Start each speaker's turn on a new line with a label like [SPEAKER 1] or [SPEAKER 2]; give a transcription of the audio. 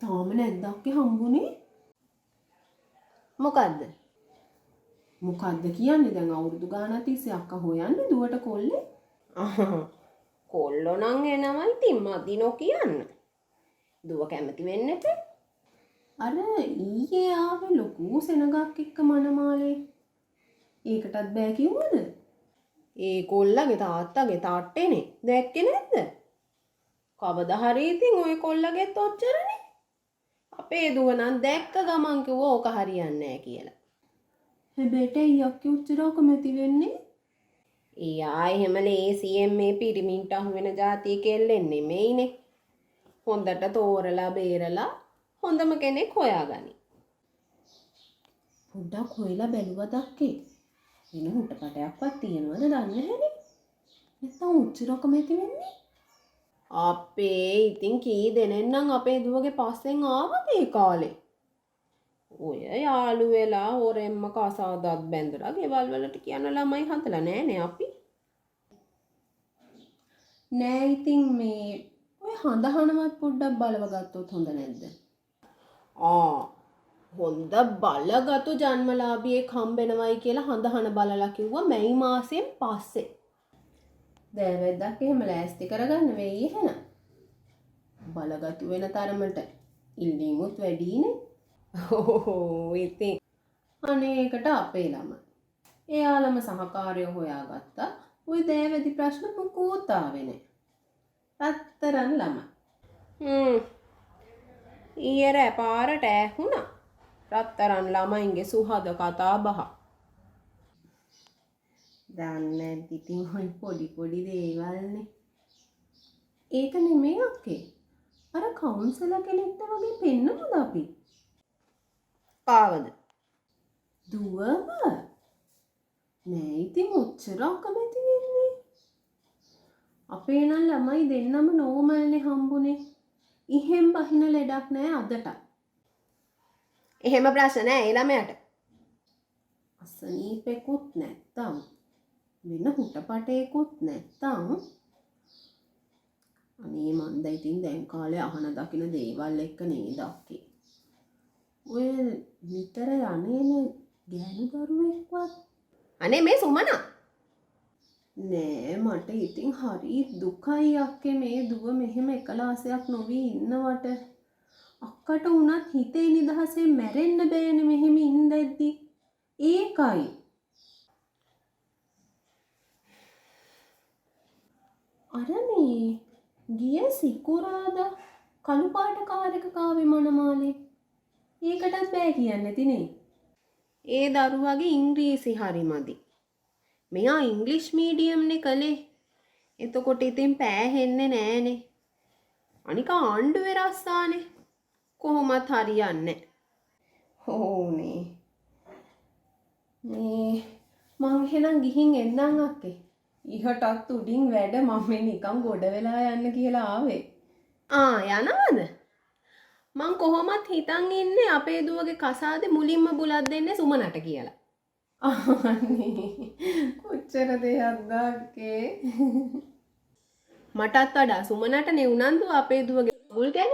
[SPEAKER 1] තාම නැද්ද අක්කේ හම්බුනේ?
[SPEAKER 2] මොකද්ද?
[SPEAKER 1] මොකද්ද කියන්නේ? දැන් අවුරුදු ගානක් තිස්සේ අක්කා හොයන්නේ දුවට කොල්ලේ.
[SPEAKER 2] කොල්ලෝ නම් එනවා ඉතින් මදි නොකියන්න. දුව කැමති වෙන්නේ නැතේ.
[SPEAKER 1] අර ඊයේ ආවේ ලොකු සෙනගක් එක්ක මනමාලේ. ඒකටත් බෑ කිව්වද?
[SPEAKER 2] ඒ කොල්ලගේ තාත්තගේ තාට්ටේනේ. දැක්කේ නැද්ද? කවදා හරි ඉතින් ওই කොල්ලගෙත් ඔච්චරනේ. අපේ දුව නම් දැක්ක ගමන් කිව්වා ඕක හරියන්නේ නැහැ කියලා.
[SPEAKER 1] හැබැයි ඇයි අක්කේ උච්චර කැමති වෙන්නේ?
[SPEAKER 2] එයා එහෙම ලේසියෙන් මේ පිරිමින්ට අහු වෙන જાතිය කෙල්ලෙන් නෙමෙයිනේ. හොඳට තෝරලා බේරලා හොඳම කෙනෙක් හොයාගනි.
[SPEAKER 1] පොඩ්ඩක් හොයලා බැලුවද අක්කේ? වෙන හුටපටයක්වත් තියනවද දන්නේ නැහැනේ. නැත්නම් උච්චර කැමති වෙන්නේ?
[SPEAKER 2] අපේ ඉතින් කී දෙනෙන්නම් අපේ දුවගේ පස්සෙන් ආවද ඒ කාලේ? ඔය යාළු වෙලා හොරෙන්ම කසාදත් බැඳලා ගෙවල් වලට කියන ළමයි හදලා නෑනේ අපි.
[SPEAKER 1] නෑ ඉතින් මේ ඔය හඳහනවත් පොඩ්ඩක් බලව ගත්තොත් හොඳ නැද්ද?
[SPEAKER 2] හොඳ බලගතු ජන්මලාභියෙක් හම්බෙනවයි කියලා හඳහන බලලා කිව්වා මැයි මාසයෙන් පස්සේ.
[SPEAKER 1] දෑවැද්දක් එහෙම ලෑස්ති කරගන්න වෙයි එහෙනම්. බලගතු වෙන තරමට ඉල්ලීමුත් වැඩිනේ.
[SPEAKER 2] ඉතින්
[SPEAKER 1] අනේ ඒකට අපේ ළමයි. එයාලම සහකාරයෝ හොයාගත්තා. ওই දෑවැදි ප්‍රශ්න මොකුත් ආවේ නෑ. රත්තරන් ළමයි.
[SPEAKER 2] ඊයර පාරට ඇහුණා. රත්තරන් ළමයින්ගේ සුහද කතා බහ.
[SPEAKER 1] දන්නේ නැද්ද ඉතින් ඔය පොඩි දේවල්නේ. ඒක නෙමෙයි අක්කේ. අර කවුන්සලර් කෙනෙක්ට වගේ පෙන්නමුද අපි?
[SPEAKER 2] කාවද?
[SPEAKER 1] දුවව. නෑ ඉතින් ඔච්චර කැමති වෙන්නේ. අපේ නම් ළමයි දෙන්නම නෝමල්නේ හම්බුනේ. ඉහෙන් බහින ලෙඩක් නෑ අදට.
[SPEAKER 2] එහෙම ප්‍රශ්න නෑ ඒ ළමයට.
[SPEAKER 1] අසනීපෙකුත් නැත්තම් වෙන හුටපටේකුත් නැත්තම් අනේ මන්ද ඉතින් දැන් කාලේ අහන දකින දේවල් එක්ක නේද අක්කේ. ඔය නිතර යන්නේන ගෑනු දරුවෙක්වත්
[SPEAKER 2] අනේ මේ සුමනා
[SPEAKER 1] නෑ මට ඉතින් හරි දුකයි අක්කේ මේ දුව මෙහෙම එකලාසයක් නොවී ඉන්නවට. අක්කට උනත් හිතේ නිදහසේ මැරෙන්න බෑනේ මෙහෙම ඉඳද්දි. ඒකයි. අර මේ ගිය සිකුරාදා කළු පාට කාර් එක කාවේ මනමාලේ. ඒකටත් බෑ කියන්නේ නැතිනේ.
[SPEAKER 2] ඒ දරුවගේ ඉංග්‍රීසි හරි මදි. මෙයා ඉංග්ලිෂ් මීඩියම්නේ කළේ. එතකොට ඉතින් පෑහෙන්නේ නෑනේ. අනික ආණ්ඩුවේ රස්සානේ. කොහොමත් හරියන්නේ
[SPEAKER 1] ඕනේ. මේ මං එහෙනම් ගිහින් එන්නම් අක්කේ. ඉහටත් උඩින් වැඩ මම මේ නිකන් ගොඩ වෙලා යන්න කියලා ආවේ.
[SPEAKER 2] යනවද? මං කොහොමත් හිතන් ඉන්නේ අපේ දුවගේ කසාදේ මුලින්ම බුලත් දෙන්නේ සුමනට කියලා.
[SPEAKER 1] අනේ කොච්චර දෙයක්ද අක්කේ.
[SPEAKER 2] මටත් වඩා සුමනට නේ උනන්දු අපේ දුවගේ මුල් ගැන.